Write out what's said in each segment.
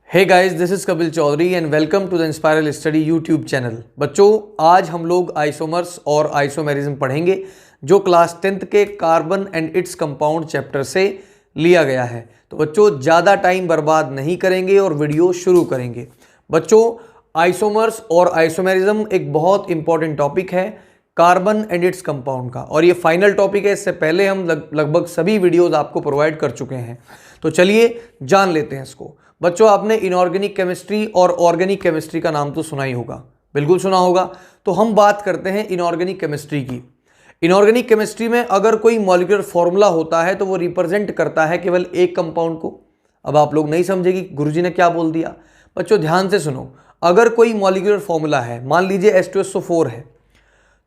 Hey guys, this is Kapil Chaudhary and welcome to the inspiral study YouTube channel. बच्चों, आज हम लोग आइसोमर्स और आइसोमेरिज्म पढ़ेंगे जो क्लास 10th के carbon and its compound chapter से लिया गया है। तो बच्चों, ज़्यादा टाइम बर्बाद नहीं करेंगे और वीडियो शुरू करेंगे। बच्चों, आइसोमर्स और आइसोमेरिज्म एक बहुत इंपॉर्टेंट टॉपिक है कार्बन एंड इट्स कंपाउंड का, और ये फाइनल टॉपिक है। इससे पहले हम लगभग सभी वीडियोज आपको प्रोवाइड कर चुके हैं। तो चलिए जान लेते हैं इसको। बच्चों, आपने इनऑर्गेनिक केमिस्ट्री और ऑर्गेनिक केमिस्ट्री का नाम तो सुना ही होगा, बिल्कुल सुना होगा। तो हम बात करते हैं इनऑर्गेनिक केमिस्ट्री की। इनऑर्गेनिक केमिस्ट्री में अगर कोई मॉलिक्यूलर फॉर्मूला होता है तो वो रिप्रेजेंट करता है केवल एक कंपाउंड को। अब आप लोग नहीं समझे कि गुरुजी ने क्या बोल दिया। बच्चों ध्यान से सुनो, अगर कोई मॉलिक्यूलर फॉर्मूला है, मान लीजिए H2SO4 है,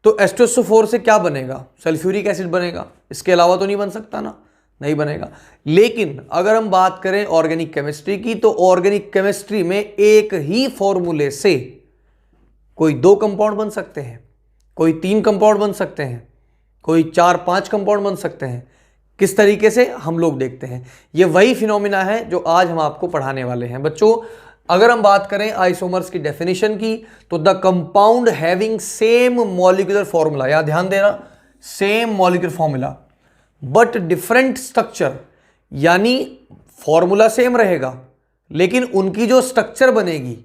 तो H2SO4 से क्या बनेगा? सल्फ्यूरिक एसिड बनेगा। इसके अलावा तो नहीं बन सकता ना, नहीं बनेगा। लेकिन अगर हम बात करें ऑर्गेनिक केमिस्ट्री की, तो ऑर्गेनिक केमिस्ट्री में एक ही फॉर्मूले से कोई 2 कंपाउंड बन सकते हैं, कोई 3 कंपाउंड बन सकते हैं, कोई 4-5 कंपाउंड बन सकते हैं। किस तरीके से, हम लोग देखते हैं। ये वही फिनोमिना है जो आज हम आपको पढ़ाने वाले हैं। बच्चों, अगर हम बात करें आइसोमर्स की डेफिनेशन की, तो the compound having same molecular formula, या ध्यान देना, same molecular formula but different structure, यानी फॉर्मूला सेम रहेगा लेकिन उनकी जो स्ट्रक्चर बनेगी,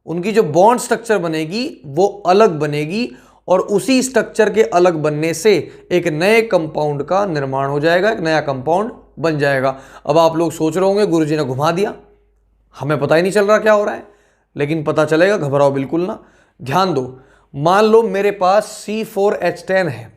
उनकी जो बॉन्ड स्ट्रक्चर बनेगी वो अलग बनेगी, और उसी स्ट्रक्चर के अलग बनने से एक नए कंपाउंड का निर्माण हो जाएगा, एक नया कंपाउंड बन जाएगा। अब आप लोग सोच रहे होंगे गुरुजी ने घुमा दिया, हमें पता ही नहीं चल रहा क्या हो रहा है, लेकिन पता चलेगा, घबराओ बिल्कुल ना। ध्यान दो, मान लो मेरे पास C4H10 है,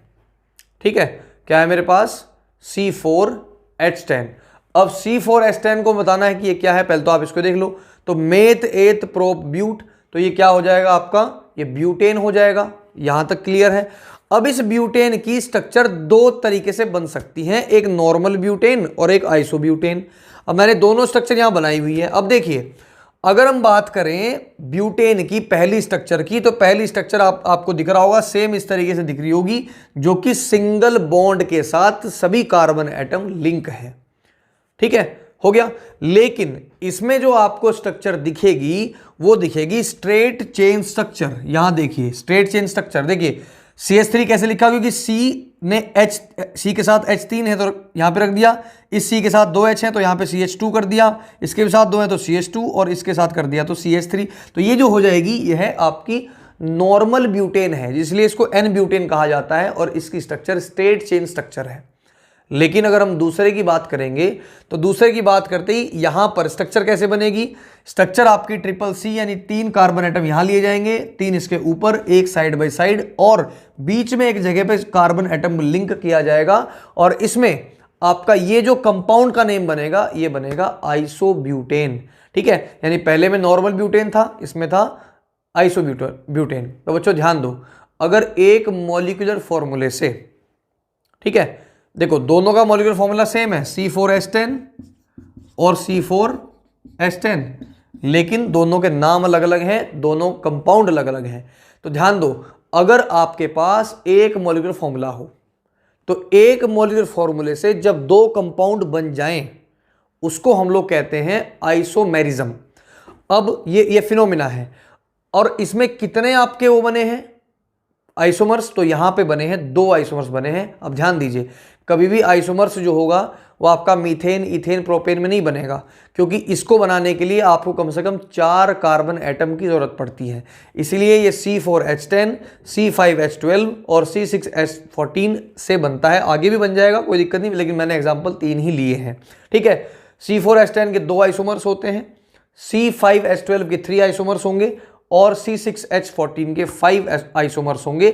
ठीक है, क्या है मेरे पास? C4H10। अब C4H10 को बताना है कि ये क्या है, पहले तो आप इसको देख लो। तो मेथ एथ प्रोप ब्यूट, तो ये क्या हो जाएगा आपका? ये ब्यूटेन हो जाएगा। यहां तक क्लियर है। अब इस ब्यूटेन की स्ट्रक्चर 2 तरीके से बन सकती है, एक नॉर्मल ब्यूटेन और एक आइसोब्यूटेन। अब मैंने दोनों स्ट्रक्चर यहां बनाई हुई है। अब देखिए, अगर हम बात करें ब्यूटेन की पहली स्ट्रक्चर की, तो पहली स्ट्रक्चर आपको दिख रहा होगा, सेम इस तरीके से दिख रही होगी, जो कि सिंगल बॉन्ड के साथ सभी कार्बन एटम लिंक है। ठीक है, हो गया। लेकिन इसमें जो आपको स्ट्रक्चर दिखेगी वो दिखेगी स्ट्रेट चेन स्ट्रक्चर। यहां देखिए, स्ट्रेट चेन स्ट्रक्चर देखिए, CH3 कैसे लिखा? क्योंकि C के साथ H3 है तो यहां पे रख दिया, इस C के साथ 2 H हैं तो यहां पे CH2 कर दिया, इसके भी साथ 2 हैं तो CH2, और इसके साथ कर दिया तो CH3। तो ये जो हो जाएगी, यह है आपकी नॉर्मल ब्यूटेन है, इसलिए इसको N ब्यूटेन कहा जाता है, और इसकी स्ट्रक्चर स्ट्रेट चेन स्ट्रक्चर है। लेकिन अगर हम दूसरे की बात करेंगे, तो दूसरे की बात करते ही यहां पर स्ट्रक्चर कैसे बनेगी? स्ट्रक्चर आपकी CCC, यानी 3 कार्बन एटम यहां लिए जाएंगे, 3 इसके ऊपर, एक साइड बाय साइड, और बीच में एक जगह पे कार्बन एटम लिंक किया जाएगा, और इसमें आपका ये जो कंपाउंड का नेम बनेगा, ये बनेगा आइसोब्यूटेन। ठीक है, यानी पहले में नॉर्मल ब्यूटेन था, इसमें था आइसोब्यूटेन। तो बच्चों ध्यान दो, अगर एक मॉलिक्यूलर फॉर्मूले से, ठीक है, देखो दोनों का मॉलिक्यूलर फॉर्मूला सेम है, C4H10 और C4H10, लेकिन दोनों के नाम अलग अलग हैं, दोनों कंपाउंड अलग अलग हैं। तो ध्यान दो, अगर आपके पास एक मॉलिक्यूलर फॉर्मूला हो, तो एक मॉलिक्यूलर फॉर्मूले से जब 2 कंपाउंड बन जाएं, उसको हम लोग कहते हैं आइसोमेरिज्म। अब ये फिनोमिना है, और इसमें कितने आपके वो बने हैं आइसोमर्स? तो यहां पे बने हैं 2 आइसोमर्स बने हैं। अब ध्यान दीजिए, कभी भी आइसोमर्स जो होगा वो आपका मीथेन, इथेन, प्रोपेन में नहीं बनेगा, क्योंकि इसको बनाने के लिए आपको कम से कम 4 कार्बन एटम की जरूरत पड़ती है। इसलिए ये C4H10, C5H12 और C6H14 से बनता है। आगे भी बन जाएगा, कोई दिक्कत नहीं, लेकिन मैंने एग्जाम्पल 3 ही लिए हैं। ठीक है, C4H10 के 2 आइसोमर्स होते हैं, C5H12 के 3 आइसोमर्स होंगे, और C6H14 के 5 आइसोमर्स होंगे।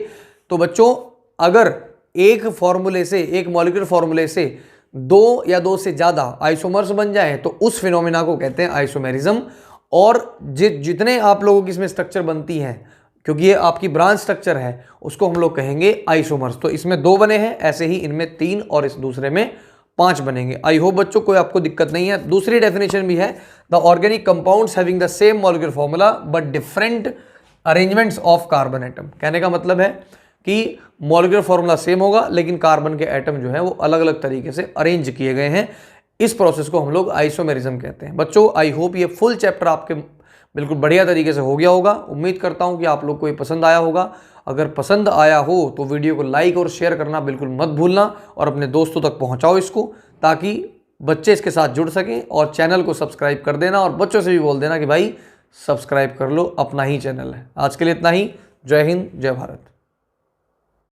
तो बच्चों, अगर एक फॉर्मूले से, एक मॉलिक्यूलर फॉर्मूले से 2 या 2 से ज्यादा आइसोमर्स बन जाए, तो उस फिनोमिना को कहते हैं आइसोमेरिज्म। और जितने आप लोगों की इसमें स्ट्रक्चर बनती हैं, क्योंकि ये आपकी ब्रांच स्ट्रक्चर है, उसको हम लोग कहेंगे आइसोमर्स। तो इसमें 2 बने हैं, ऐसे ही इनमें 3 और इस दूसरे में 5 बनेंगे। आई होप बच्चों कोई आपको दिक्कत नहीं है। दूसरी डेफिनेशन भी है, the organic compounds having the same molecular formula but different arrangements of carbon atom. कहने का मतलब है कि मॉलिक्यूलर फॉर्मूला सेम होगा, लेकिन कार्बन के एटम जो है वो अलग अलग तरीके से अरेंज किए गए हैं। इस प्रोसेस को हम लोग आइसोमेरिज्म कहते हैं। बच्चों आई होप ये फुल चैप्टर आपके बिल्कुल बढ़िया तरीके से हो गया होगा। उम्मीद करता हूँ कि आप लोग को ये पसंद आया होगा। अगर पसंद आया हो तो वीडियो को लाइक और शेयर करना बिल्कुल मत भूलना और अपने दोस्तों तक पहुँचाओ इसको, ताकि बच्चे इसके साथ जुड़ सकें। और चैनल को सब्सक्राइब कर देना और बच्चों से भी बोल देना कि भाई सब्सक्राइब कर लो, अपना ही चैनल है। आज के लिए इतना ही। जय हिंद, जय भारत।